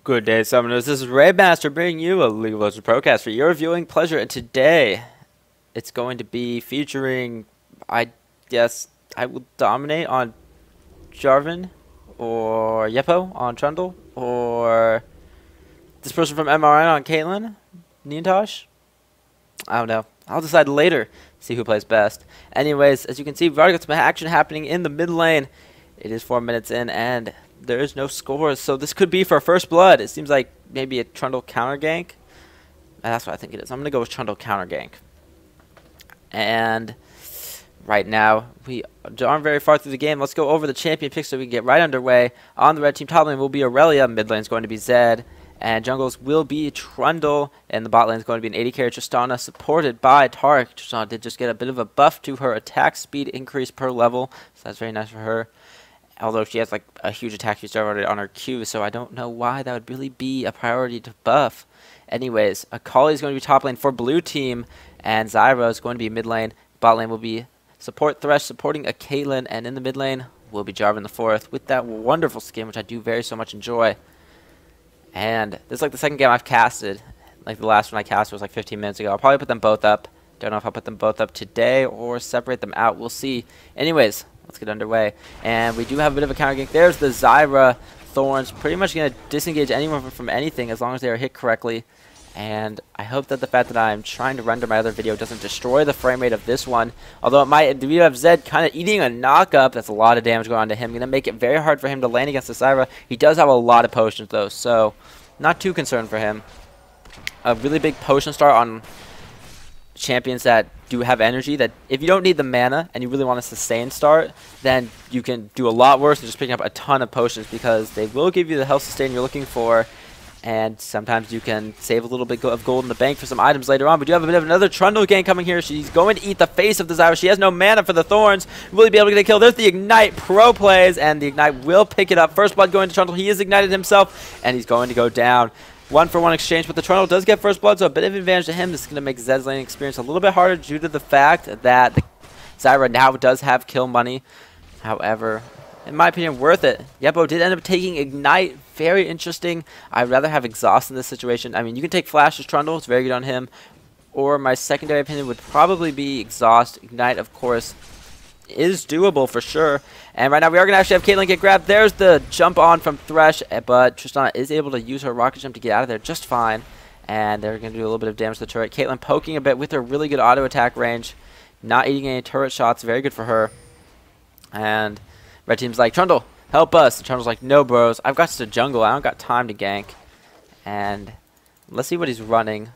Good day, Summoners. This is Raabemaster bringing you a League of Legends Procast for your viewing pleasure. And today, it's going to be featuring, I guess, IWDominate on Jarvan, or Yepo on Trundle, or this person from MRN on Caitlyn, Neontosh. I don't know. I'll decide later, see who plays best. Anyways, as you can see, we've already got some action happening in the mid lane. It is 4 minutes in, and there is no scores, so this could be for first blood. It seems like maybe a Trundle counter gank. That's what I think it is. I'm going to go with Trundle counter gank. And right now, we aren't very far through the game. Let's go over the champion picks so we can get right underway. On the red team, top lane will be Aurelia. Mid lane is going to be Zed. And jungles will be Trundle. And the bot lane is going to be an 80 carry Tristana supported by Tark. Tristana did just get a bit of a buff to her attack speed increase per level. So that's very nice for her. Although she has like a huge attack speed already on her Q, so I don't know why that would really be a priority to buff. Anyways, Akali is going to be top lane for blue team, and Zyra is going to be mid lane. Bot lane will be support Thresh supporting a Caitlyn, and in the mid lane will be Jarvan the 4th with that wonderful skin, which I do very so much enjoy. And this is like the second game I've casted. Like the last one I cast was like 15 minutes ago. I'll probably put them both up. Don't know if I'll put them both up today or separate them out. We'll see. Anyways, let's get underway. And we do have a bit of a counter gank. There's the Zyra Thorns. Pretty much going to disengage anyone from anything as long as they are hit correctly. And I hope that the fact that I'm trying to render my other video doesn't destroy the frame rate of this one. Although it might. We have Zed kind of eating a knock-up. That's a lot of damage going on to him. Going to make it very hard for him to land against the Zyra. He does have a lot of potions though, so not too concerned for him. A really big potion start on champions that do have energy, that if you don't need the mana and you really want a sustained start, then you can do a lot worse than just picking up a ton of potions, because they will give you the health sustain you're looking for, and sometimes you can save a little bit of gold in the bank for some items later on. But you have a bit of another Trundle gank coming here. She's going to eat the face of the Zyra. She has no mana for the Thorns. Will he be able to get a kill? There's the Ignite pro plays, and the Ignite will pick it up. First blood going to Trundle. He is ignited himself, and he's going to go down. 1-for-1 exchange, but the Trundle does get first blood, so a bit of advantage to him. This is going to make Zed's laning experience a little bit harder due to the fact that the Zyra now does have kill money. However, in my opinion, worth it. Yepo did end up taking Ignite. Very interesting. I'd rather have Exhaust in this situation. I mean, you can take Flash as Trundle. It's very good on him. Or my secondary opinion would probably be Exhaust. Ignite, of course, is doable for sure. And right now we are going to actually have Caitlyn get grabbed. There's the jump on from Thresh, but Tristana is able to use her rocket jump to get out of there just fine. And they're going to do a little bit of damage to the turret. Caitlyn poking a bit with her really good auto attack range. Not eating any turret shots. Very good for her. And red team's like, Trundle, help us. And Trundle's like, no, bros. I've got to jungle. I don't got time to gank. And let's see what he's running.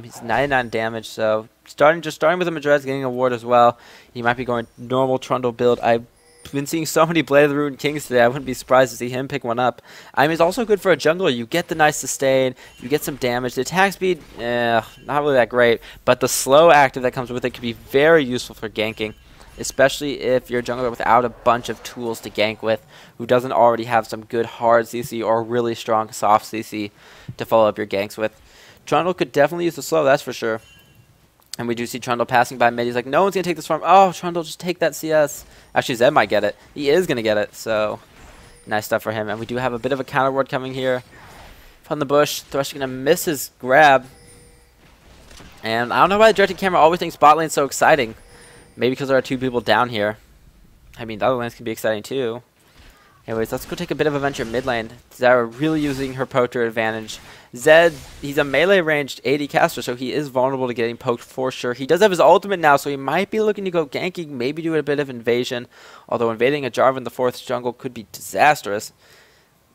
He's 99 damage, so starting with a Madrez, getting a ward as well. He might be going normal Trundle build. I've been seeing so many Blade of the Ruined Kings today. I wouldn't be surprised to see him pick one up. I mean, it's also good for a jungler. You get the nice sustain, you get some damage. The attack speed, not really that great, but the slow active that comes with it can be very useful for ganking, especially if you're a jungler without a bunch of tools to gank with, who doesn't already have some good hard CC or really strong soft CC to follow up your ganks with. Trundle could definitely use the slow, that's for sure. And we do see Trundle passing by mid. He's like, no one's going to take this farm. Oh, Trundle, just take that CS. Actually, Zed might get it. He is going to get it, so nice stuff for him. And we do have a bit of a counter ward coming here from the bush. Thresh going to miss his grab. And I don't know why the directed camera always thinks bot lane's so exciting. Maybe because there are two people down here. I mean, the other lanes can be exciting too. Anyways, let's go take a bit of a venture mid lane. Zyra really using her poker advantage. Zed, he's a melee ranged 80 caster, so he is vulnerable to getting poked for sure. He does have his ultimate now, so he might be looking to go ganking, maybe do a bit of invasion. Although invading a Jarvan the 4th jungle could be disastrous.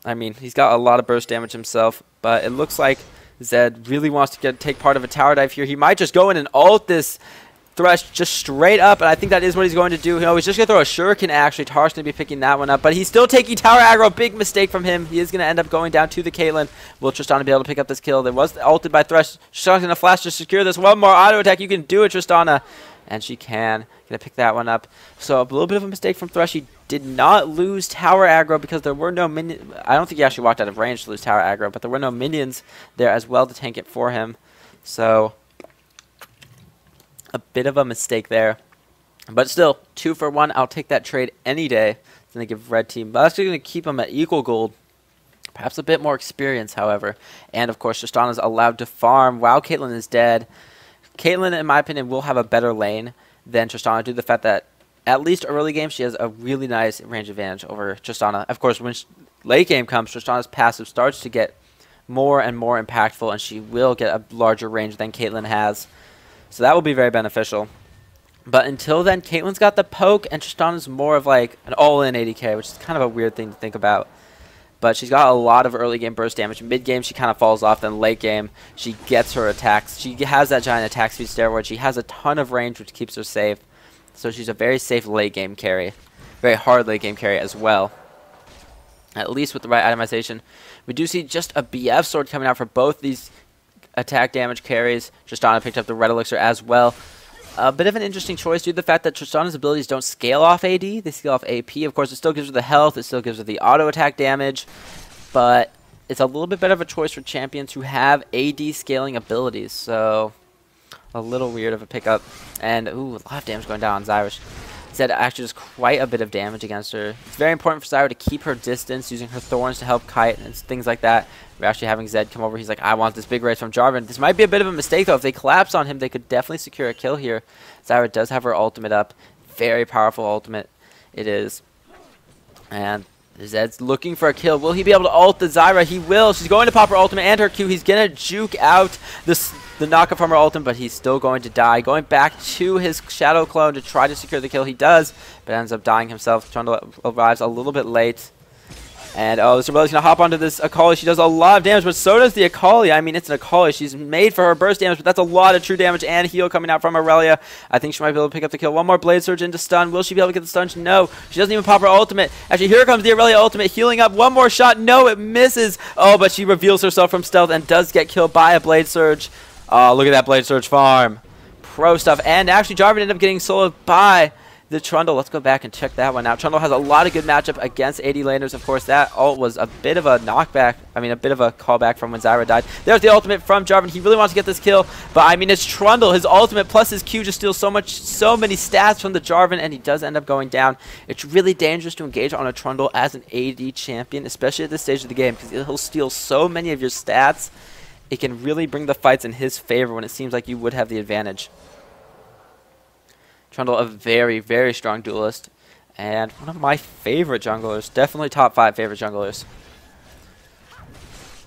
I mean, he's got a lot of burst damage himself, but it looks like Zed really wants to take part of a tower dive here. He might just go in and ult this Thresh just straight up, and I think that is what he's going to do. He's just going to throw a shuriken, actually. Tark's going to be picking that one up, but he's still taking tower aggro. Big mistake from him. He is going to end up going down to the Caitlyn. Will Tristana be able to pick up this kill? There was ulted by Thresh. Tristana's going to flash to secure this. One more auto attack. You can do it, Tristana. And she can. Going to pick that one up. So a little bit of a mistake from Thresh. He did not lose tower aggro because there were no minions. I don't think he actually walked out of range to lose tower aggro, but there were no minions there as well to tank it for him. So a bit of a mistake there. But still, 2-for-1. I'll take that trade any day. It's going to give red team. But I'm actually going to keep them at equal gold. Perhaps a bit more experience, however. And, of course, Tristana's allowed to farm while Caitlyn is dead. Caitlyn, in my opinion, will have a better lane than Tristana due to the fact that, at least early game, she has a really nice range advantage over Tristana. Of course, when late game comes, Tristana's passive starts to get more and more impactful, and she will get a larger range than Caitlyn has. So that will be very beneficial. But until then, Caitlyn's got the poke, and Tristana's more of like an all-in AD, which is kind of a weird thing to think about. But she's got a lot of early game burst damage. Mid game, she kind of falls off. Then late game, she gets her attacks. She has that giant attack speed steroid. She has a ton of range, which keeps her safe. So she's a very safe late game carry. Very hard late game carry as well. At least with the right itemization. We do see just a BF sword coming out for both these attack damage carries. Tristana picked up the red elixir as well. A bit of an interesting choice due to the fact that Tristana's abilities don't scale off AD. They scale off AP. Of course, it still gives her the health. It still gives her the auto attack damage. But it's a little bit better of a choice for champions who have AD scaling abilities. So, a little weird of a pickup. And, ooh, a lot of damage going down on Zyra. Zed actually does quite a bit of damage against her. It's very important for Zyra to keep her distance, using her thorns to help kite and things like that. We're actually having Zed come over. He's like, I want this big race from Jarvan. This might be a bit of a mistake, though. If they collapse on him, they could definitely secure a kill here. Zyra does have her ultimate up. Very powerful ultimate it is. And Zed's looking for a kill. Will he be able to ult the Zyra? He will. She's going to pop her ultimate and her Q. He's going to juke out the knockup from her ultimate, but he's still going to die. Going back to his shadow clone to try to secure the kill. He does, but ends up dying himself. Trundle arrives a little bit late. And, oh, this Aurelia's going to hop onto this Akali. She does a lot of damage, but so does the Akali. I mean, it's an Akali. She's made for her burst damage, but that's a lot of true damage and heal coming out from Aurelia. I think she might be able to pick up the kill. One more Blade Surge into stun. Will she be able to get the stun? No. She doesn't even pop her ultimate. Actually, here comes the Aurelia ultimate, healing up. One more shot. No, it misses. Oh, but she reveals herself from stealth and does get killed by a Blade Surge. Oh, look at that Blade Surge farm. Pro stuff. And actually, Jarvan ended up getting soloed by the Trundle. Let's go back and check that one out. Trundle has a lot of good matchup against AD laners. Of course, that ult was a bit of a knockback. I mean, a bit of a callback from when Zyra died. There's the ultimate from Jarvan. He really wants to get this kill, but I mean, it's Trundle. His ultimate plus his Q just steals so many stats from the Jarvan, and he does end up going down. It's really dangerous to engage on a Trundle as an AD champion, especially at this stage of the game, because he'll steal so many of your stats. It can really bring the fights in his favor when it seems like you would have the advantage. Trundle, a very, very strong duelist, and one of my favorite junglers. Definitely top 5 favorite junglers.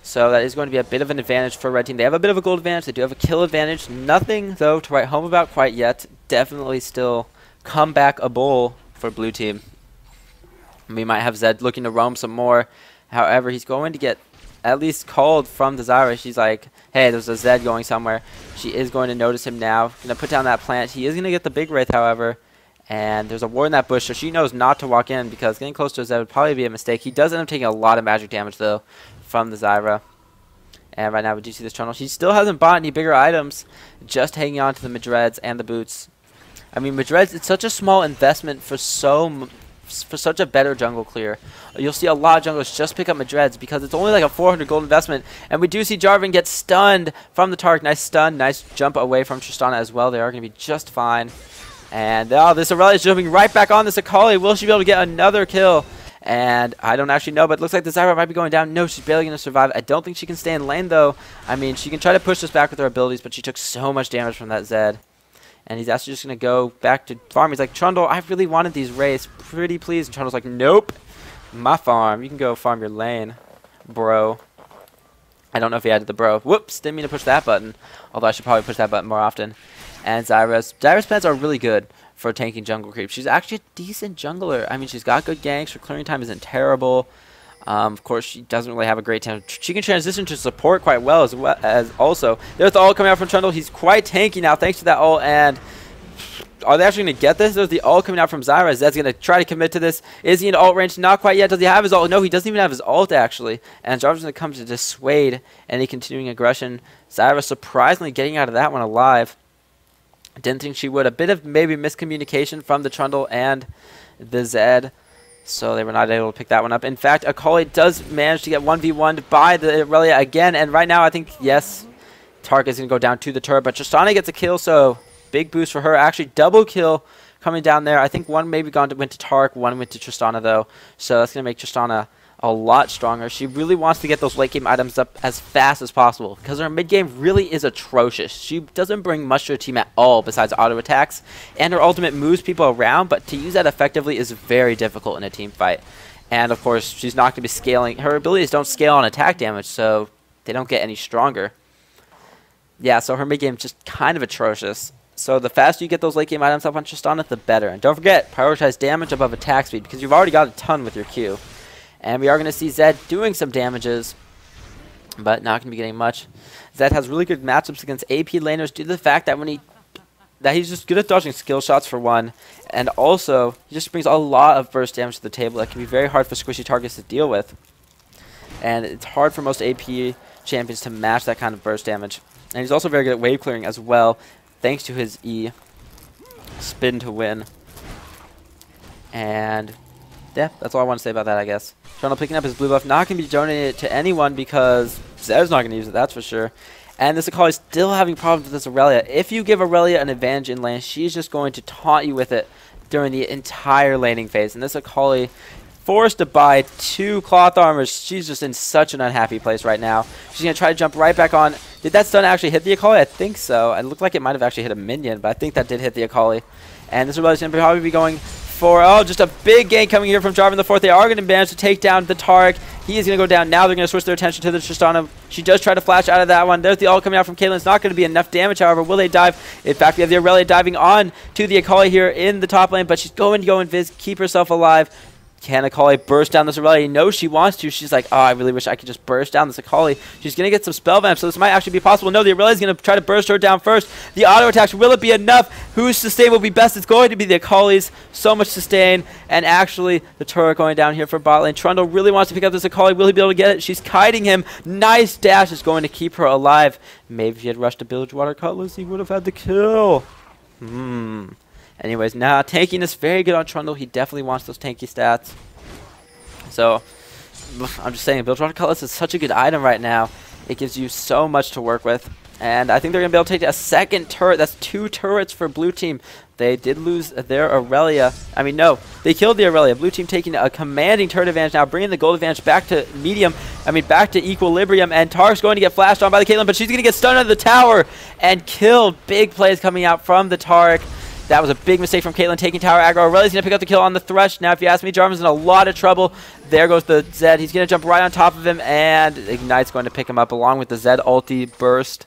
So that is going to be a bit of an advantage for Red Team. They have a bit of a gold advantage. They do have a kill advantage. Nothing, though, to write home about quite yet. Definitely still comebackable for Blue Team. We might have Zed looking to roam some more. However, he's going to get at least called from the Zyra. She's like, hey, there's a Zed going somewhere. She is going to notice him now. Going to put down that plant. He is going to get the big Wraith, however. And there's a ward in that bush, so she knows not to walk in because getting close to a Zed would probably be a mistake. He does end up taking a lot of magic damage, though, from the Zyra. And right now we do see this Trundle. She still hasn't bought any bigger items, just hanging on to the Madreds and the boots. I mean, Madreds, it's such a small investment for such a better jungle clear. You'll see a lot of junglers just pick up Madreds because it's only like a 400 gold investment. And we do see Jarvan get stunned from the Tark. Nice stun, nice jump away from Tristana as well. They are going to be just fine. And oh, this Aurelia is jumping right back on this Akali. Will she be able to get another kill? And I don't actually know, but it looks like the Zyra might be going down. No, she's barely going to survive. I don't think she can stay in lane, though. I mean, she can try to push this back with her abilities, but she took so much damage from that Zed. And he's actually just going to go back to farm. He's like, Trundle, I really wanted these wraiths. Pretty please. And Trundle's like, nope. My farm. You can go farm your lane, bro. I don't know if he added the bro. Whoops. Didn't mean to push that button. Although I should probably push that button more often. And Zyra's plans are really good for tanking jungle creep. She's actually a decent jungler. I mean, she's got good ganks. Her clearing time isn't terrible. Of course, she doesn't really have a great time. She can transition to support quite well as also. There's the ult coming out from Trundle. He's quite tanky now thanks to that ult. And are they actually going to get this? There's the ult coming out from Zyra. Zed's going to try to commit to this. Is he in ult range? Not quite yet. Does he have his ult? No, he doesn't even have his ult, actually. And Jarvan's going to come to dissuade any continuing aggression. Zyra surprisingly getting out of that one alive. Didn't think she would. A bit of maybe miscommunication from the Trundle and the Zed. So they were not able to pick that one up. In fact, Akali does manage to get 1v1'd by the Aurelia again. And right now, I think, yes, Tark is going to go down to the turret. But Tristana gets a kill, so big boost for her. Actually, double kill coming down there. I think one maybe went to Tark, one went to Tristana, though. So that's going to make Tristana a lot stronger. She really wants to get those late game items up as fast as possible because her mid game really is atrocious. She doesn't bring much to the team at all besides auto attacks, and her ultimate moves people around, but to use that effectively is very difficult in a team fight. And of course, she's not going to be scaling. Her abilities don't scale on attack damage, so they don't get any stronger. Yeah, so her mid game is just kind of atrocious. So the faster you get those late game items up on Tristana, the better. And don't forget, prioritize damage above attack speed because you've already got a ton with your Q. And we are going to see Zed doing some damages, but not going to be getting much. Zed has really good matchups against AP laners due to the fact that he's just good at dodging skill shots for one, and also he just brings a lot of burst damage to the table that can be very hard for squishy targets to deal with. And it's hard for most AP champions to match that kind of burst damage. And he's also very good at wave clearing as well, thanks to his E. Spin to win. And yeah, that's all I want to say about that, I guess. Trundle picking up his blue buff, not going to be donated to anyone because Zed's not going to use it, that's for sure. And this Akali's still having problems with this Aurelia. If you give Aurelia an advantage in lane, she's just going to taunt you with it during the entire laning phase. And this Akali, forced to buy 2 cloth armors, she's just in such an unhappy place right now. She's going to try to jump right back on. Did that stun actually hit the Akali? I think so. It looked like it might have actually hit a minion, but I think that did hit the Akali. And this Aurelia's going to probably be going for, oh, just a big gank coming here from Jarvan the 4th. They are going to manage to take down the Tarek. He is going to go down. Now they're going to switch their attention to the Tristana. She does try to flash out of that one. There's the ult coming out from Caitlyn. It's not going to be enough damage, however. Will they dive? In fact, we have the Aurelia diving on to the Akali here in the top lane, but she's going to go and keep herself alive. Can Akali burst down this Aurelia? No, she wants to. She's like, oh, I really wish I could just burst down this Akali. She's going to get some spell vamp, so this might actually be possible. No, the Aurelia is going to try to burst her down first. The auto attacks, will it be enough? Whose sustain will be best? It's going to be the Akali's. So much sustain. And actually, the turret going down here for bot lane. Trundle really wants to pick up this Akali. Will he be able to get it? She's kiting him. Nice dash is going to keep her alive. Maybe if he had rushed to Bilgewater Cutlass, he would have had the kill. Anyways, now tanking is very good on Trundle. He definitely wants those tanky stats. So, I'm just saying, Bilgewater Cutlass is such a good item right now. It gives you so much to work with. And I think they're going to be able to take a second turret. That's 2 turrets for blue team. They did lose their Aurelia. I mean, no, they killed the Aurelia. Blue team taking a commanding turret advantage now, bringing the gold advantage back to medium. Back to equilibrium. And Tarek's going to get flashed on by the Caitlyn, but she's going to get stunned under the tower and killed. Big plays coming out from the Tarek. That was a big mistake from Caitlyn taking tower aggro. Aurelia's going to pick up the kill on the Thresh. Now, if you ask me, Jarvan's in a lot of trouble. There goes the Zed. He's going to jump right on top of him, and Ignite's going to pick him up along with the Zed ulti burst.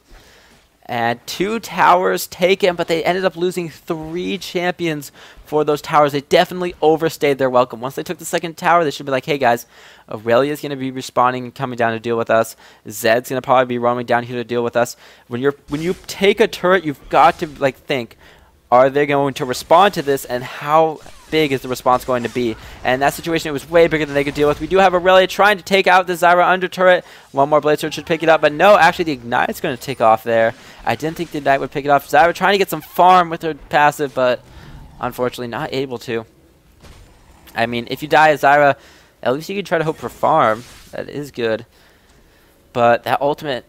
And 2 towers taken, but they ended up losing 3 champions for those towers. They definitely overstayed their welcome. Once they took the second tower, they should be like, hey guys, Aurelia's going to be respawning and coming down to deal with us. Zed's going to probably be roaming down here to deal with us. When you take a turret, you've got to think, are they going to respond to this, and how big is the response going to be? And in that situation, it was way bigger than they could deal with. We do have Aurelia trying to take out the Zyra under turret. One more Blade Surge should pick it up, but no, actually the Ignite's going to take off there. I didn't think the Ignite would pick it off. Zyra trying to get some farm with her passive, but unfortunately not able to. I mean, if you die as Zyra, at least you can try to hope for farm. That is good. But that ultimate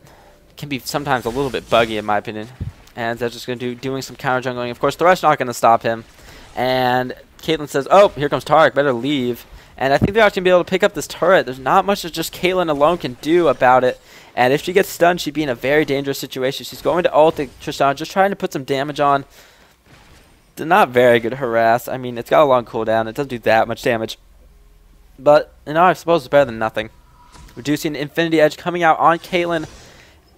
can be sometimes a little bit buggy, in my opinion. And they're just going to doing some counter jungling. Of course, Thresh not going to stop him. And Caitlyn says, oh, here comes Tarek. Better leave. And I think they're actually going to be able to pick up this turret. There's not much that just Caitlyn alone can do about it. And if she gets stunned, she'd be in a very dangerous situation. She's going to ult the Tristana, just trying to put some damage on. They're not very good harass. I mean, it's got a long cooldown. It doesn't do that much damage. But, you know, I suppose it's better than nothing. Reducing Infinity Edge coming out on Caitlyn.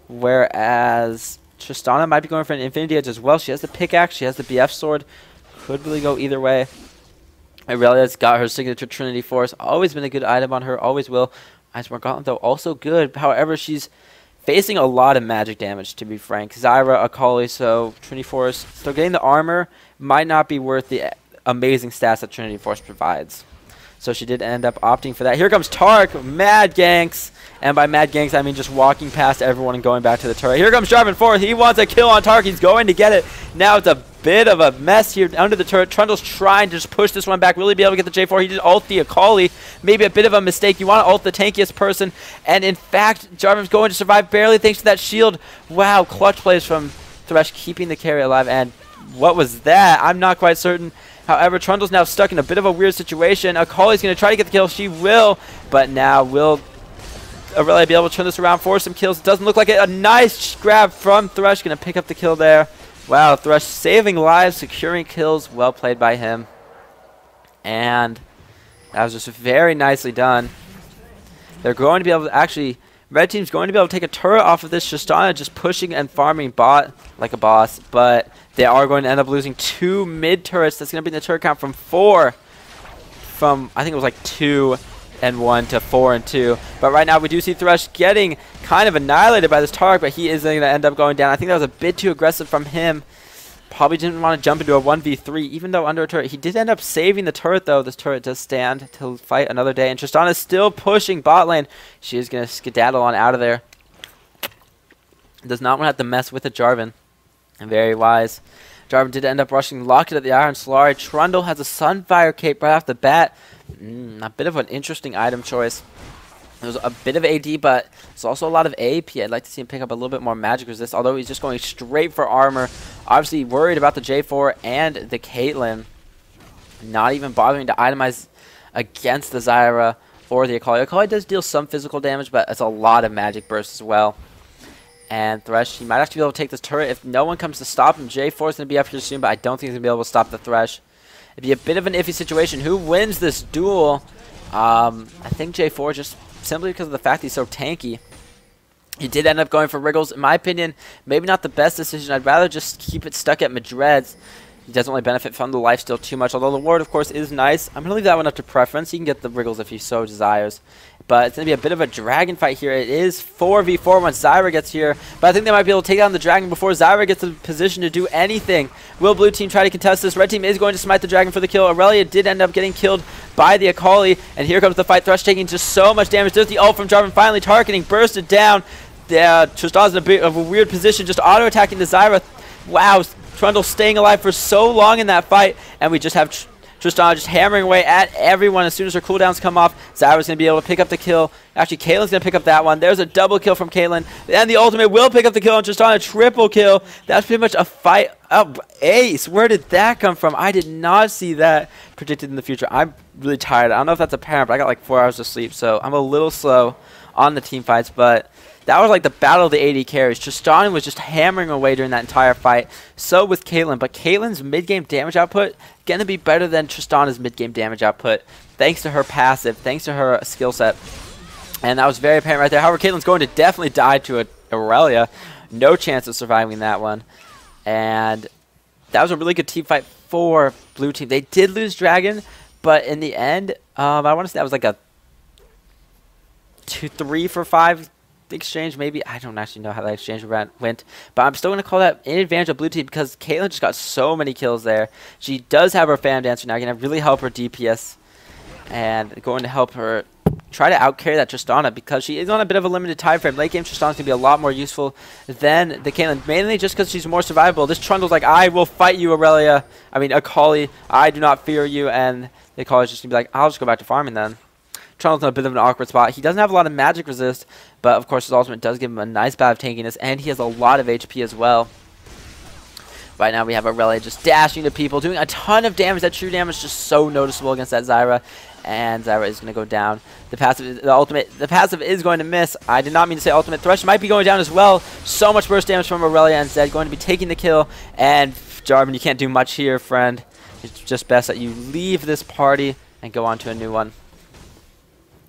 Whereas Tristana might be going for an Infinity Edge as well. She has the pickaxe. She has the BF sword. Could really go either way. Aurelia's got her signature Trinity Force. Always been a good item on her. Always will. Iceborne Gauntlet, though, also good. However, she's facing a lot of magic damage, to be frank. Zyra, Akali, so Trinity Force. So getting the armor might not be worth the amazing stats that Trinity Force provides. So she did end up opting for that. Here comes Tarek. Mad ganks. And by mad ganks, I mean just walking past everyone and going back to the turret. Here comes Jarvan 4th. He wants a kill on Tarek. He's going to get it. Now it's a bit of a mess here under the turret. Trundle's trying to just push this one back. Will he be able to get the J4? He did ult the Akali. Maybe a bit of a mistake. You want to ult the tankiest person. And in fact, Jarvan's going to survive barely thanks to that shield. Wow, clutch plays from Thresh, keeping the carry alive. And what was that? I'm not quite certain. However, Trundle's now stuck in a bit of a weird situation. Akali's going to try to get the kill. She will, but now will Aurelia be able to turn this around for some kills? It doesn't look like it. A nice grab from Thresh. Going to pick up the kill there. Wow, Thresh saving lives, securing kills. Well played by him. And that was just very nicely done. They're going to be able to actually... Red team's going to be able to take a turret off of this. Tristana just pushing and farming bot like a boss. But they are going to end up losing 2 mid turrets. That's going to bring the turret count from 4. From, I think it was like 2 and 1 to 4 and 2. But right now we do see Thresh getting kind of annihilated by this Tark. But he is going to end up going down. I think that was a bit too aggressive from him. Probably didn't want to jump into a 1v3, even though under a turret. He did end up saving the turret, though. This turret does stand to fight another day. And Tristana is still pushing bot lane. She is going to skedaddle on out of there. Does not want to have to mess with a Jarvan. And very wise. Jarvan did end up rushing Locket at the Iron Solari. Trundle has a Sunfire Cape right off the bat. A bit of an interesting item choice. There's a bit of AD, but there's also a lot of AP. I'd like to see him pick up a little bit more magic resist, although he's just going straight for armor. Obviously worried about the J4 and the Caitlyn. Not even bothering to itemize against the Zyra or the Akali. Akali does deal some physical damage, but it's a lot of magic burst as well. And Thresh, he might actually be able to take this turret if no one comes to stop him. J4 is going to be up here soon, but I don't think he's going to be able to stop the Thresh. It'd be a bit of an iffy situation. Who wins this duel? I think J4 just... simply because of the fact he's so tanky. He did end up going for Wriggles. In my opinion, maybe not the best decision. I'd rather just keep it stuck at Madred's. He doesn't really benefit from the lifesteal too much, although the ward, of course, is nice. I'm going to leave that one up to preference. He can get the Wriggles if he so desires. But it's going to be a bit of a dragon fight here. It is 4v4 once Zyra gets here. But I think they might be able to take down the dragon before Zyra gets in position to do anything. Will blue team try to contest this? Red team is going to smite the dragon for the kill. Aurelia did end up getting killed by the Akali. And here comes the fight. Thresh taking just so much damage. There's the ult from Jarvan finally targeting. Bursted down. Tristana's in a bit of a weird position, just auto-attacking the Zyra. Wow, Trundle staying alive for so long in that fight. And we just have Tristana just hammering away at everyone as soon as her cooldowns come off. Zyra's going to be able to pick up the kill. Actually, Caitlyn's going to pick up that one. There's a double kill from Caitlyn. And the ultimate will pick up the kill on Tristana. Triple kill. That's pretty much a fight. Oh, ace. Where did that come from? I did not see that predicted in the future. I'm really tired. I don't know if that's apparent, but I got like 4 hours of sleep. So I'm a little slow on the team fights. But that was like the battle of the AD carries. Tristana was just hammering away during that entire fight. So with Caitlyn. But Caitlyn's mid-game damage output going to be better than Tristana's mid-game damage output. Thanks to her passive. Thanks to her skill set. And that was very apparent right there. However, Caitlyn's going to definitely die to Aurelia. No chance of surviving that one. And that was a really good team fight for blue team. They did lose Dragon. But in the end, I want to say that was like a 3 for 5 exchange, maybe. I don't actually know how that exchange went, but I'm still going to call that an advantage of blue team because Caitlyn just got so many kills there. She does have her Phantom Dancer now, going to really help her DPS and going to help her try to outcarry that Tristana because she is on a bit of a limited time frame. Late game Tristana's going to be a lot more useful than the Caitlyn, mainly just because she's more survivable. This Trundle's like, I will fight you, Aurelia. I mean, Akali, I do not fear you, and the Akali's just going to be like, I'll just go back to farming then. Trundle's in a bit of an awkward spot. He doesn't have a lot of magic resist, but of course his ultimate does give him a nice bout of tankiness, and he has a lot of HP as well. Right now we have Aurelia just dashing to people, doing a ton of damage. That true damage is just so noticeable against that Zyra, and Zyra is going to go down. The passive is going to miss. I did not mean to say ultimate. Thresh might be going down as well. So much burst damage from Aurelia, and Zed going to be taking the kill. And Jarvan, you can't do much here, friend. It's just best that you leave this party and go on to a new one.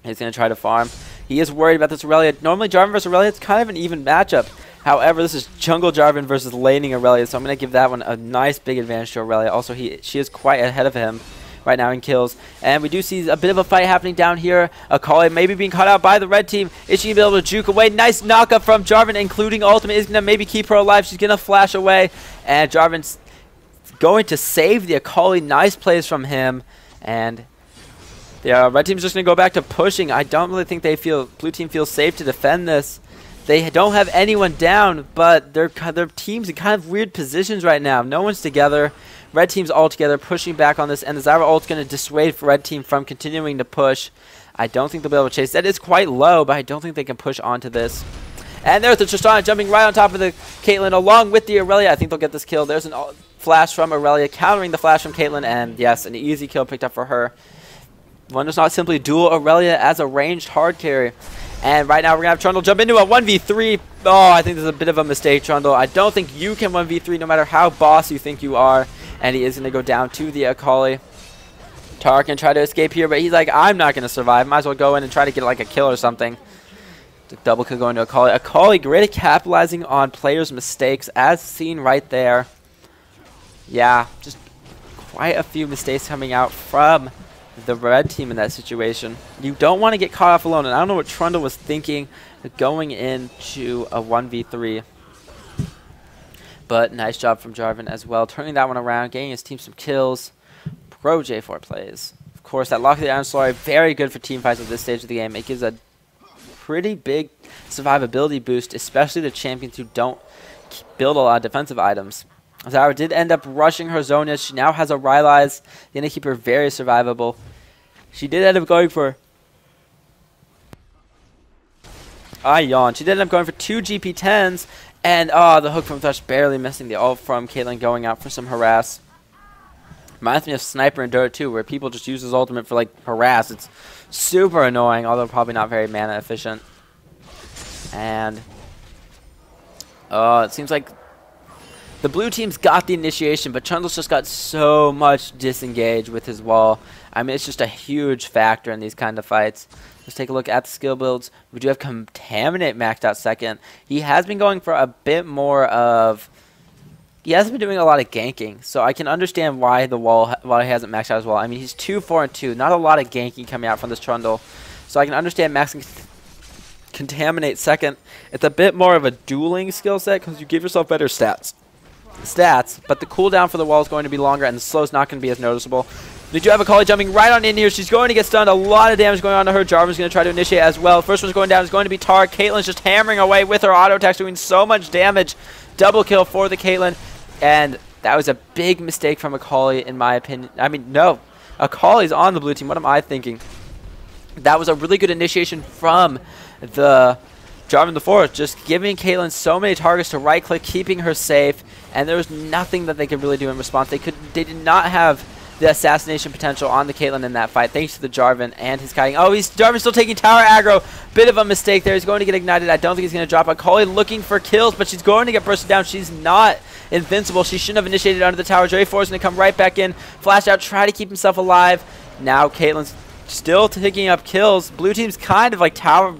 He's going to try to farm. He is worried about this Aurelia. Normally, Jarvan versus Aurelia, it's kind of an even matchup. However, this is jungle Jarvan versus laning Aurelia, so I'm going to give that one a nice big advantage to Aurelia. Also, she is quite ahead of him right now in kills. And we do see a bit of a fight happening down here. Akali maybe being caught out by the red team. Is she going to be able to juke away? Nice knockup from Jarvan, including ultimate. Is going to maybe keep her alive. She's going to flash away. And Jarvan's going to save the Akali. Nice plays from him. And the red team's just going to go back to pushing. I don't really think blue team feels safe to defend this. They don't have anyone down, but their team's in kind of weird positions right now. No one's together. Red team's all together, pushing back on this, and the Zyra ult's going to dissuade red team from continuing to push. I don't think they'll be able to chase. That is quite low, but I don't think they can push onto this. And there's the Tristana jumping right on top of the Caitlyn along with the Aurelia. I think they'll get this kill. There's an flash from Aurelia, countering the flash from Caitlyn, and yes, an easy kill picked up for her. One does not simply duel Aurelia as a ranged hard carry. And right now we're going to have Trundle jump into a 1v3. Oh, I think this is a bit of a mistake, Trundle. I don't think you can 1v3 no matter how boss you think you are. And he is going to go down to the Akali. Tara can try to escape here, but he's like, I'm not going to survive. Might as well go in and try to get like a kill or something. The double kill going to Akali. Akali great at capitalizing on players' mistakes, as seen right there. Yeah, just quite a few mistakes coming out from the red team in that situation. You don't want to get caught off alone, and I don't know what Trundle was thinking going into a 1v3. But nice job from Jarvan as well, turning that one around, getting his team some kills. Pro J4 plays. Of course, that Lock of the Iron Story, very good for team fights at this stage of the game. It gives a pretty big survivability boost, especially to champions who don't build a lot of defensive items. Zyra did end up rushing her Zhonya. She now has a Rylai's, going to keep her very survivable. She did end up going for... I yawn. She did end up going for 2 GP10s, and the hook from Thresh barely missing the ult from Caitlyn going out for some harass. Reminds me of Sniper in Dota 2, where people just use his ultimate for like harass. It's super annoying, although probably not very mana efficient. And it seems like the blue team's got the initiation, but Trundle's just got so much disengaged with his wall. I mean, it's just a huge factor in these kind of fights. Let's take a look at the skill builds. We do have Contaminate maxed out second. He has been going for a bit more of... He hasn't been doing a lot of ganking, so I can understand why he hasn't maxed out as well. I mean, he's 2, 4, and 2. Not a lot of ganking coming out from this Trundle. So I can understand maxing Contaminate second. It's a bit more of a dueling skill set because you give yourself better stats, but the cooldown for the wall is going to be longer, and the slow is not going to be as noticeable. They do have Akali jumping right on in here. She's going to get stunned. A lot of damage going on to her. Jarvan's going to try to initiate as well. First one's going down is going to be Tara. Caitlyn's just hammering away with her auto attacks, doing so much damage. Double kill for the Caitlyn. And that was a big mistake from Akali, in my opinion. I mean, no. Akali's on the blue team. What am I thinking? That was a really good initiation from the Jarvan the Fourth, just giving Caitlyn so many targets to right-click, keeping her safe, and there was nothing that they could really do in response. They did not have the assassination potential on the Caitlyn in that fight, thanks to the Jarvan and his kiting. Oh, Jarvan's still taking tower aggro. Bit of a mistake there. He's going to get ignited. I don't think he's going to drop. Akali looking for kills, but she's going to get bursted down. She's not invincible. She shouldn't have initiated under the tower. J4 is going to come right back in, flash out, try to keep himself alive. Now Caitlyn's still taking up kills. Blue team's kind of like tower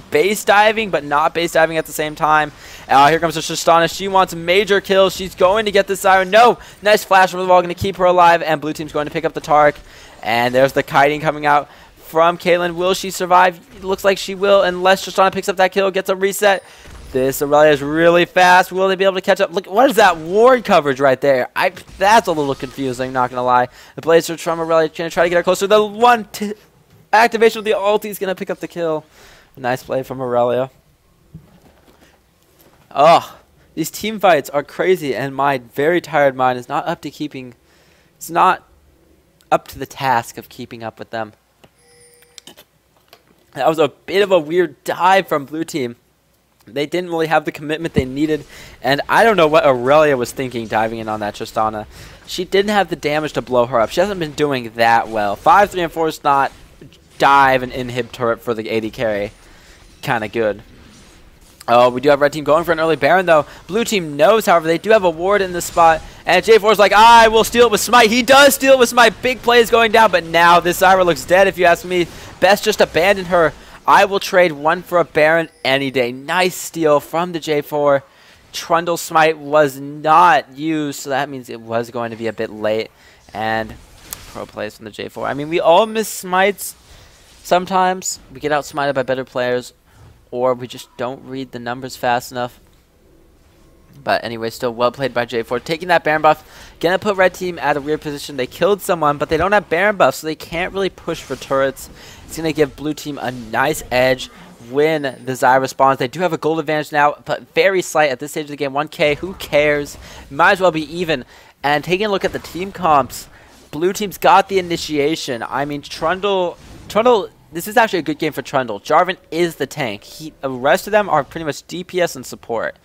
base diving, but not base diving at the same time. Here comes the Tristana. She wants major kills. She's going to get this Siren. No! Nice flash from the wall. Going to keep her alive, and blue team's going to pick up the Tark. And there's the kiting coming out from Caitlyn. Will she survive? It looks like she will, unless Tristana picks up that kill, gets a reset. This Aurelia is really fast. Will they be able to catch up? Look, what is that ward coverage right there? That's a little confusing, not going to lie. The Blaze Search from Aurelia going to try to get her closer. The one activation with the ulti is going to pick up the kill. Nice play from Aurelia. Oh, these team fights are crazy, and my very tired mind is not up to keeping... It's not up to the task of keeping up with them. That was a bit of a weird dive from blue team. They didn't really have the commitment they needed, and I don't know what Aurelia was thinking diving in on that Tristana. She didn't have the damage to blow her up. She hasn't been doing that well. 5, 3, and 4 is not dive and inhib turret for the AD carry. Kind of good. Oh, we do have red team going for an early Baron, though. Blue team knows, however, they do have a ward in this spot. And J4 is like, I will steal it with Smite. He does steal it with Smite. Big play is going down, but now this Zyra looks dead, if you ask me. Best just abandon her. I will trade one for a Baron any day. Nice steal from the J4. Trundle Smite was not used, so that means it was going to be a bit late. And pro plays from the J4. I mean, we all miss Smites sometimes. We get outsmited by better players, or we just don't read the numbers fast enough. But anyway, still well played by J4. Taking that Baron buff, gonna put red team at a weird position. They killed someone, but they don't have Baron buff, so they can't really push for turrets. It's gonna give blue team a nice edge when the Zyra spawns. They do have a gold advantage now, but very slight at this stage of the game. 1k, who cares? Might as well be even. And taking a look at the team comps, blue team's got the initiation. I mean, Trundle, this is actually a good game for Trundle. Jarvan is the tank. The rest of them are pretty much DPS and support.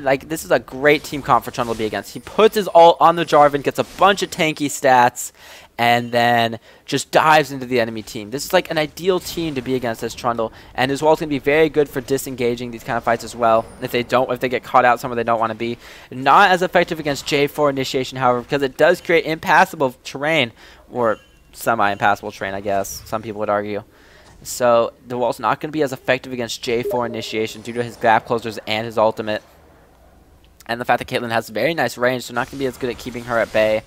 like, this is a great team comp for Trundle to be against. He puts his ult on the Jarvan, gets a bunch of tanky stats, and then just dives into the enemy team. This is like an ideal team to be against as Trundle, and his ult's going to be very good for disengaging these kind of fights as well. If they get caught out somewhere they don't want to be. Not as effective against J4 initiation, however, because it does create impassable terrain, or semi-impassable terrain, I guess, some people would argue. So the wall's not going to be as effective against J4 initiation due to his gap closers and his ultimate. And the fact that Caitlyn has very nice range, so not going to be as good at keeping her at bay.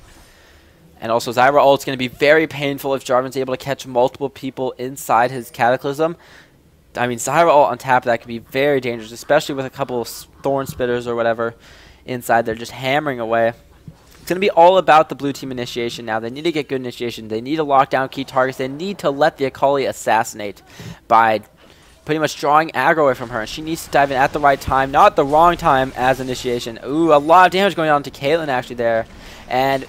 And also Zyra ult's going to be very painful if Jarvan's able to catch multiple people inside his Cataclysm. I mean, Zyra ult on tap, that could be very dangerous, especially with a couple of Thorn Spitters or whatever inside there just hammering away. It's going to be all about the blue team initiation now. They need to get good initiation. They need to lock down key targets. They need to let the Akali assassinate by pretty much drawing aggro away from her. And she needs to dive in at the right time, not the wrong time as initiation. Ooh, a lot of damage going on to Caitlyn actually there. And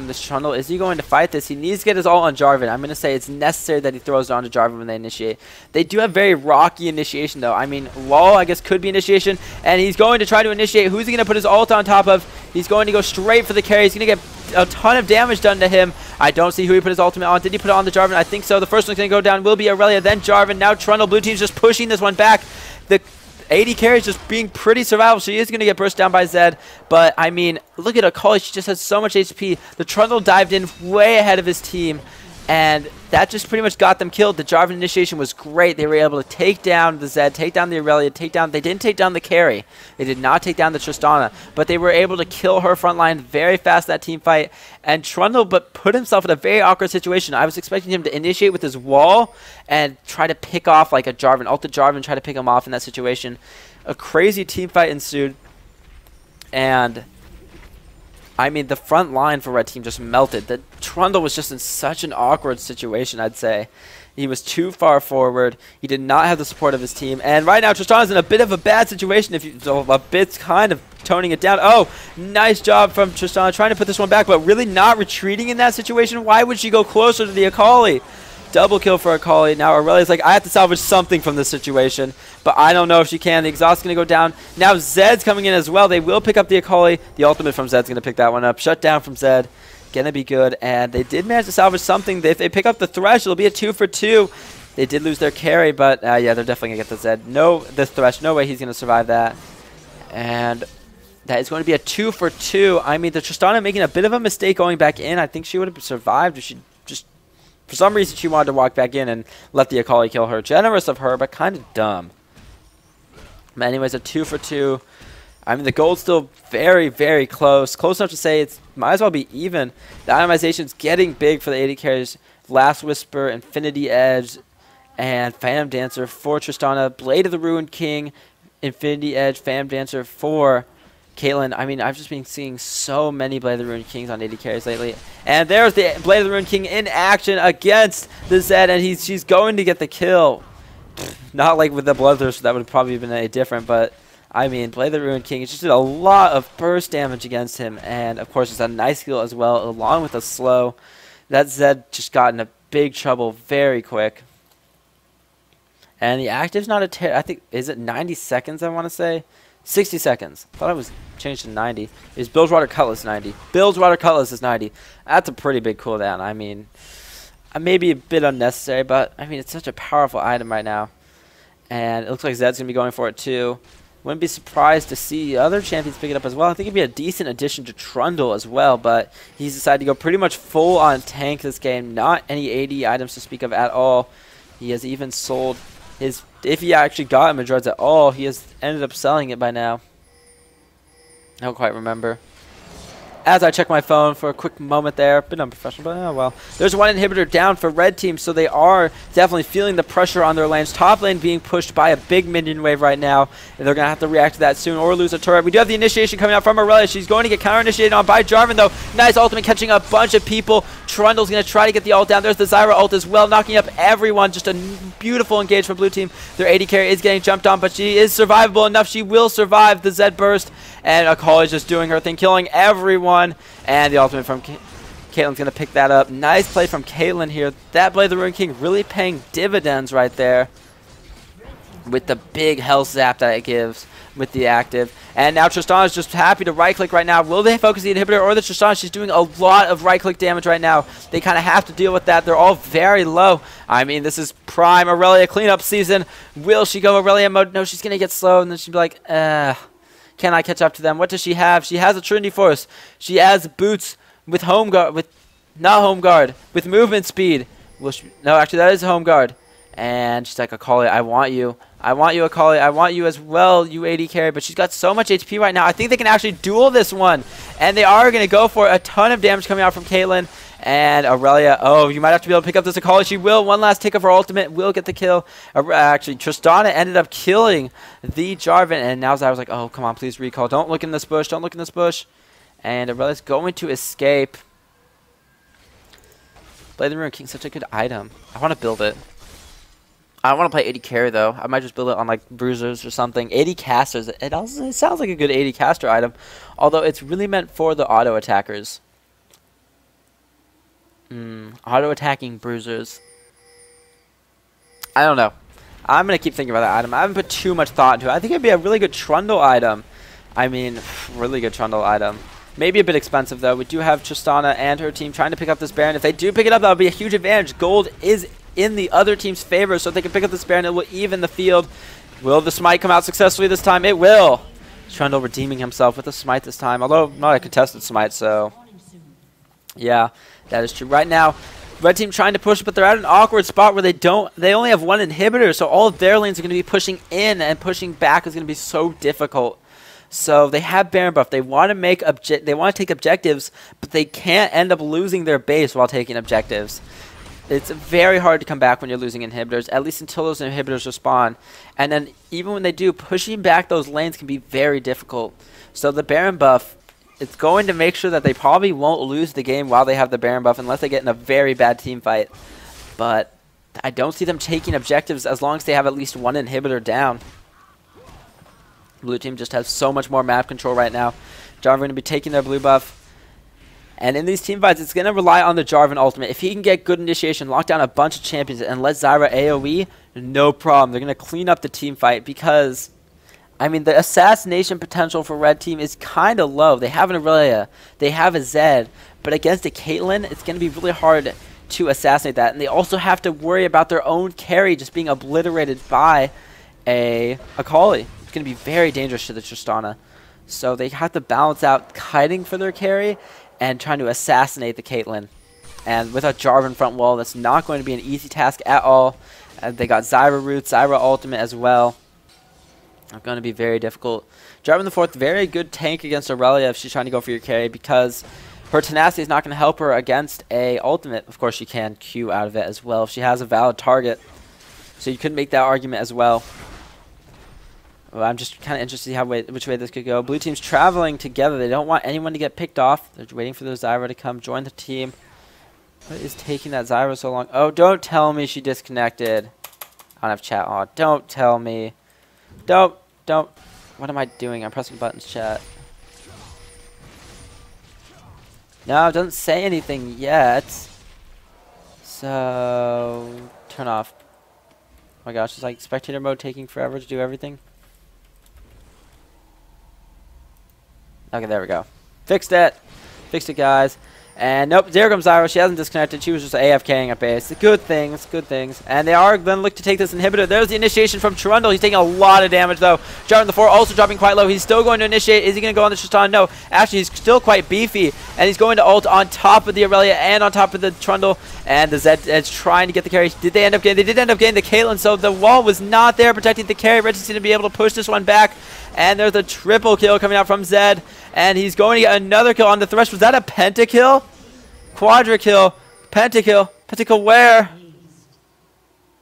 this Trundle, is he going to fight this? He needs to get his ult on Jarvan. I'm going to say it's necessary that he throws it onto Jarvan when they initiate. They do have very rocky initiation, though. I mean, LOL, I guess, could be initiation. And he's going to try to initiate. Who's he going to put his ult on top of? He's going to go straight for the carry. He's going to get a ton of damage done to him. I don't see who he put his ultimate on. Did he put it on the Jarvan? I think so. The first one's going to go down will be Aurelia, then Jarvan. Now Trundle. Blue team's just pushing this one back. The AD carry is just being pretty survivable. She is going to get burst down by Zed. But, I mean, look at Akali. She just has so much HP. The Trundle dived in way ahead of his team. And that just pretty much got them killed. The Jarvan initiation was great. They were able to take down the Zed, take down the Aurelia, they didn't take down the carry. They did not take down the Tristana. But they were able to kill her front line very fast that team fight. And Trundle put himself in a very awkward situation. I was expecting him to initiate with his wall and try to pick off like a Jarvan, ult the Jarvan, try to pick him off in that situation. A crazy team fight ensued. And I mean, the front line for Red Team just melted. The Trundle was just in such an awkward situation, I'd say. He was too far forward. He did not have the support of his team. And right now, Tristana's in a bit of a bad situation. A bit kind of toning it down. Oh, nice job from Tristana trying to put this one back, but really not retreating in that situation. Why would she go closer to the Akali? Double kill for Akali. Now Aurelia's like, I have to salvage something from this situation, but I don't know if she can. The exhaust's going to go down. Now Zed's coming in as well. They will pick up the Akali. The ultimate from Zed's going to pick that one up. Shut down from Zed. Going to be good. And they did manage to salvage something. If they pick up the Thresh, it'll be a 2 for 2. They did lose their carry, but yeah, they're definitely going to get the Zed. No, the Thresh, no way he's going to survive that. And that is going to be a 2 for 2. I mean, the Tristana making a bit of a mistake going back in. I think she would have survived if she just, for some reason, she wanted to walk back in and let the Akali kill her. Generous of her, but kind of dumb. But anyways, a 2 for 2. I mean, the gold's still very, very close. Close enough to say it might as well be even. The itemization's getting big for the AD carries. Last Whisper, Infinity Edge, and Phantom Dancer for Tristana. Blade of the Ruined King, Infinity Edge, Phantom Dancer for Caitlyn. I mean, I've just been seeing so many Blade of the Ruined Kings on AD carries lately. And there's the Blade of the Ruined King in action against the Zed, and she's going to get the kill. Not like with the Bloodthirst, that would have probably been any different, but I mean, Blade of the Ruined King, it just did a lot of burst damage against him, and of course it's a nice heal as well, along with a slow. That Zed just got into big trouble very quick. And the active's not a I think, is it 90 seconds, I want to say? 60 seconds. I thought it was changed to 90. Is Bilgewater Cutlass 90? Bilgewater Cutlass is 90. That's a pretty big cooldown. I mean, maybe a bit unnecessary, but I mean, it's such a powerful item right now. And it looks like Zed's going to be going for it too. Wouldn't be surprised to see other champions pick it up as well. I think it'd be a decent addition to Trundle as well, but he's decided to go pretty much full on tank this game. Not any AD items to speak of at all. He has even sold his, if he actually got Madroids at all, he has ended up selling it by now. I don't quite remember. As I check my phone for a quick moment there, bit unprofessional, but oh well. There's one inhibitor down for Red Team, so they are definitely feeling the pressure on their lanes. Top lane being pushed by a big minion wave right now, and they're going to have to react to that soon or lose a turret. We do have the initiation coming out from Aurelia. She's going to get counter-initiated on by Jarvan, though. Nice ultimate catching a bunch of people. Trundle's going to try to get the ult down. There's the Zyra ult as well, knocking up everyone. Just a beautiful engage from Blue Team. Their AD carry is getting jumped on, but she is survivable enough. She will survive the Zed burst, and Akali is just doing her thing, killing everyone. And the ultimate from Caitlyn's going to pick that up. Nice play from Caitlyn here. That Blade of the Ruined King really paying dividends right there with the big health zap that it gives with the active. And now Tristana's just happy to right-click right now. Will they focus the inhibitor or the Tristana? She's doing a lot of right-click damage right now. They kind of have to deal with that. They're all very low. I mean, this is prime Aurelia cleanup season. Will she go Aurelia mode? No, she's going to get slow, and then she'll be like, can I catch up to them? What does she have? She has a Trinity Force. She has boots with home guard, not home guard, with movement speed. No, actually, that is home guard. And she's like, Akali, I want you. I want you, Akali. I want you as well, you AD carry. But she's got so much HP right now. I think they can actually duel this one. And they are going to go for a ton of damage coming out from Caitlyn. And Aurelia, oh, you might have to be able to pick up this Akali. She will. One last tick of her ultimate. Will get the kill. Actually, Tristana ended up killing the Jarvan. And now Zyra's like, oh, come on, please recall. Don't look in this bush. Don't look in this bush. And Aurelia's going to escape. Blade the Ruin King, such a good item. I want to build it. I want to play 80 carry though. I might just build it on like bruisers or something. 80 casters. It sounds like a good 80 caster item, although it's really meant for the auto attackers. Auto attacking bruisers. I don't know. I'm gonna keep thinking about that item. I haven't put too much thought into it. I think it'd be a really good Trundle item. I mean, really good Trundle item. Maybe a bit expensive though. We do have Tristana and her team trying to pick up this Baron. If they do pick it up, that would be a huge advantage. Gold is in the other team's favor, so if they can pick up this Baron, it will even the field. Will the smite come out successfully this time? It will. Trundle redeeming himself with a smite this time, although not a contested smite, so yeah, that is true. Right now, red team trying to push, but they're at an awkward spot where they only have one inhibitor, so all of their lanes are going to be pushing in, and pushing back is going to be so difficult. So they have Baron buff. They want to take objectives, but they can't end up losing their base while taking objectives. It's very hard to come back when you're losing inhibitors, at least until those inhibitors respawn. And then even when they do, pushing back those lanes can be very difficult. So the Baron buff, it's going to make sure that they probably won't lose the game while they have the Baron buff unless they get in a very bad team fight. But I don't see them taking objectives as long as they have at least one inhibitor down. Blue team just has so much more map control right now. Jarvan going to be taking their blue buff. And in these team fights, it's going to rely on the Jarvan ultimate. If he can get good initiation, lock down a bunch of champions, and let Zyra AoE, no problem. They're going to clean up the team fight because, I mean, the assassination potential for red team is kind of low. They have an Aurelia. They have a Zed. But against a Caitlyn, it's going to be really hard to assassinate that. And they also have to worry about their own carry just being obliterated by a Akali. It's going to be very dangerous to the Tristana. So they have to balance out kiting for their carry and trying to assassinate the Caitlyn. And with a Jarvan front wall, that's not going to be an easy task at all. They got Zyra roots, Zyra ultimate as well. It's going to be very difficult. Jarvan the 4th, very good tank against Aurelia if she's trying to go for your carry, because her tenacity is not going to help her against a ultimate. Of course, she can Q out of it as well if she has a valid target. So you could make that argument as well. Well, I'm just kind of interested to see which way this could go. Blue team's traveling together. They don't want anyone to get picked off. They're waiting for the Zyra to come join the team. What is taking that Zyra so long? Oh, don't tell me she disconnected. I don't have chat on. Don't tell me. Don't. What am I doing? I'm pressing buttons, chat. No, it doesn't say anything yet. So, turn off. Oh my gosh, it's like spectator mode taking forever to do everything. Okay, there we go. Fixed it. Fixed it, guys. And nope, there comes Zyra. She hasn't disconnected. She was just AFKing at base. Good things, good things. And they are going to look to take this inhibitor. There's the initiation from Trundle. He's taking a lot of damage, though. Jarvan the 4 also dropping quite low. He's still going to initiate. Is he going to go on the Tristana? No. Actually, he's still quite beefy. And he's going to ult on top of the Aurelia and on top of the Trundle. And the Zed is trying to get the carry. Did they end up getting? They did end up getting the Caitlyn, so the wall was not there protecting the carry. Red team's going to be able to push this one back. And there's a triple kill coming out from Zed. And he's going to get another kill on the Thresh. Was that a pentakill? Quadra kill. Pentakill. Pentakill where?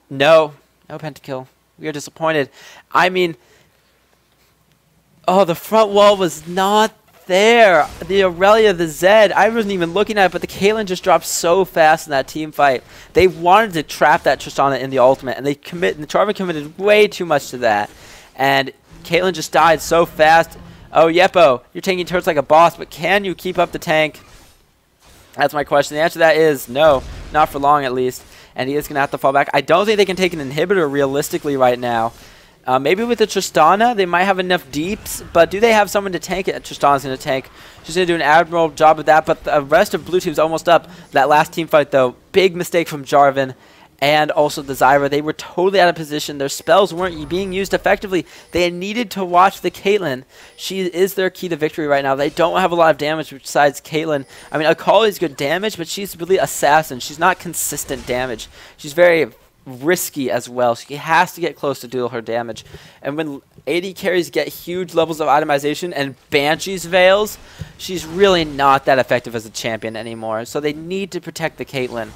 No. No pentakill. We are disappointed. I mean, oh, the front wall was not there. The Aurelia, the Zed, I wasn't even looking at it, but the Caitlyn just dropped so fast in that team fight. They wanted to trap that Tristana in the ultimate, and the Jarvan committed way too much to that. And Caitlyn just died so fast. Oh, Yeppo, you're taking turrets like a boss, but can you keep up the tank? That's my question. The answer to that is no, not for long at least. And he is going to have to fall back. I don't think they can take an inhibitor realistically right now. Maybe with the Tristana, they might have enough deeps, but do they have someone to tank it? Tristana's going to tank. She's going to do an admirable job of that, but the rest of blue team's almost up. That last team fight, though, big mistake from Jarvan and also the Zyra. They were totally out of position. Their spells weren't being used effectively. They needed to watch the Caitlyn. She is their key to victory right now. They don't have a lot of damage besides Caitlyn. I mean, Akali's good damage, but she's really assassin. She's not consistent damage. She's very risky as well. She has to get close to deal her damage. And when AD carries get huge levels of itemization and Banshee's Veils, she's really not that effective as a champion anymore. So they need to protect the Caitlyn.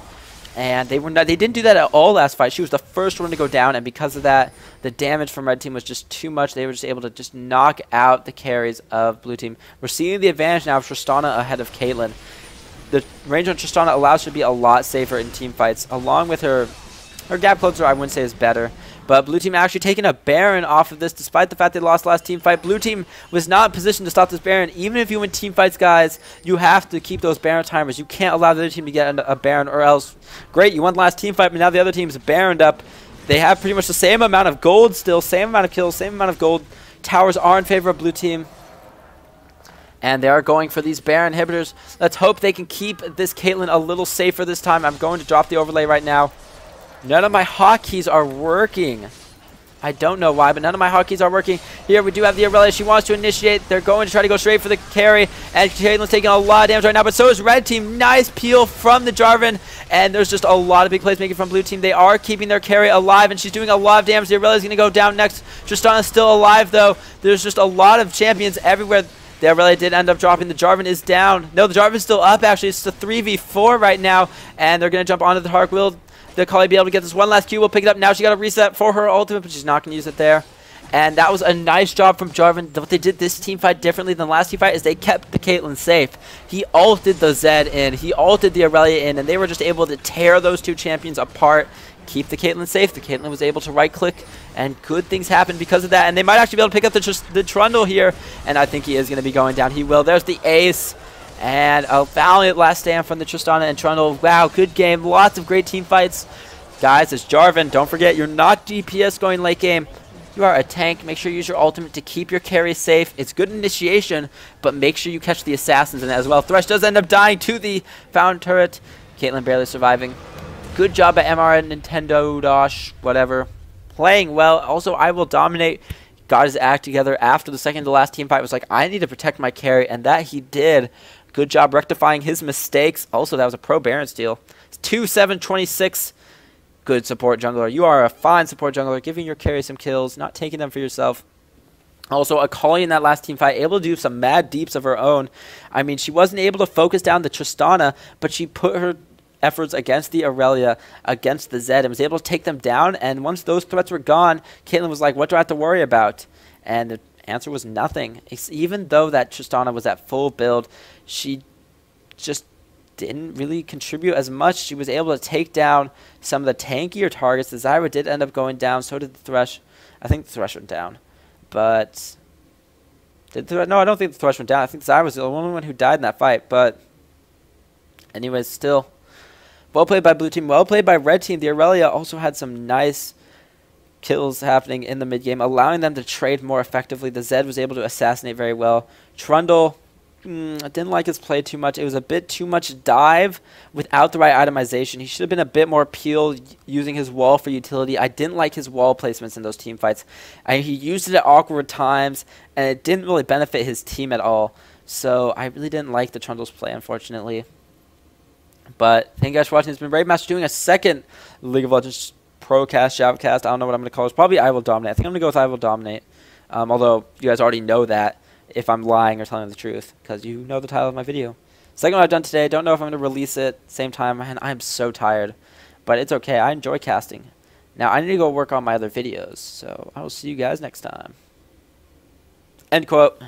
And they didn't do that at all last fight. She was the first one to go down, and because of that, the damage from red team was just too much. They were just able to just knock out the carries of blue team. We're seeing the advantage now of Tristana ahead of Caitlyn. The range on Tristana allows her to be a lot safer in team fights, along with her gap closer, I wouldn't say is better. But blue team actually taking a Baron off of this, despite the fact they lost last team fight. Blue team was not in position to stop this Baron. Even if you win team fights, guys, you have to keep those Baron timers. You can't allow the other team to get a Baron, or else, great, you won the last team fight, but now the other team's Baroned up. They have pretty much the same amount of gold still, same amount of kills, same amount of gold. Towers are in favor of blue team. And they are going for these Baron inhibitors. Let's hope they can keep this Caitlyn a little safer this time. I'm going to drop the overlay right now. None of my hotkeys are working. I don't know why, but none of my hotkeys are working. Here we do have the Aurelia. She wants to initiate. They're going to try to go straight for the carry. And Caitlyn's taking a lot of damage right now, but so is red team. Nice peel from the Jarvan. And there's just a lot of big plays making from blue team. They are keeping their carry alive, and she's doing a lot of damage. The Aurelia's going to go down next. Tristana's still alive, though. There's just a lot of champions everywhere. The Aurelia did end up dropping. The Jarvan is down. No, the Jarvan's still up, actually. It's a 3v4 right now, and they're going to jump onto the Hark. Will the Akali be able to get this one last Q? We'll pick it up. Now she got to reset for her ultimate, but she's not going to use it there. And that was a nice job from Jarvan. What they did this team fight differently than the last team fight is they kept the Caitlyn safe. He ulted the Zed in. He ulted the Aurelia in, and they were just able to tear those two champions apart. Keep the Caitlyn safe. The Caitlyn was able to right-click, and good things happened because of that. And they might actually be able to pick up the Trundle here, and I think he is going to be going down. He will. There's the ace. And a valiant last stand from the Tristana and Trundle. Wow, good game. Lots of great team fights. Guys, it's Jarvan. Don't forget, you're not DPS going late game. You are a tank. Make sure you use your ultimate to keep your carry safe. It's good initiation, but make sure you catch the assassins in it as well. Thresh does end up dying to the Fountain Turret. Caitlyn barely surviving. Good job at MR and Nintendo Dosh, whatever. Playing well. Also, IWDominate got his act together after the second to last team fight. Was like, I need to protect my carry, and that he did. Good job rectifying his mistakes. Also, that was a pro Baron steal. It's 2-7-26. Good support jungler. You are a fine support jungler, giving your carry some kills, not taking them for yourself. Also, Akali in that last team fight, able to do some mad deeps of her own. I mean, she wasn't able to focus down the Tristana, but she put her efforts against the Aurelia, against the Zed, and was able to take them down. And once those threats were gone, Caitlyn was like, what do I have to worry about? And the answer was nothing. Even though that Tristana was at full build, she just didn't really contribute as much. She was able to take down some of the tankier targets. The Zyra did end up going down. So did the Thresh. I think the Thresh went down. But no, I don't think the Thresh went down. I think the Zyra was the only one who died in that fight. But anyways, still well played by blue team. Well played by red team. The Aurelia also had some nice kills happening in the mid game, allowing them to trade more effectively. The Zed was able to assassinate very well. Trundle, I didn't like his play too much. It was a bit too much dive without the right itemization. He should have been a bit more peel using his wall for utility. I didn't like his wall placements in those team fights. He used it at awkward times, and it didn't really benefit his team at all. So I really didn't like the Trundle's play, unfortunately. But thank you guys for watching. It's been Raabemaster doing a second League of Legends Procast, Shoutcast. I don't know what I'm going to call it. It's probably IWDominate. I think I'm going to go with IWDominate. Although you guys already know that if I'm lying or telling the truth, because you know the title of my video. Second one I've done today. Don't know if I'm going to release it same time, and I'm so tired. But it's okay. I enjoy casting. Now I need to go work on my other videos. So I will see you guys next time. End quote.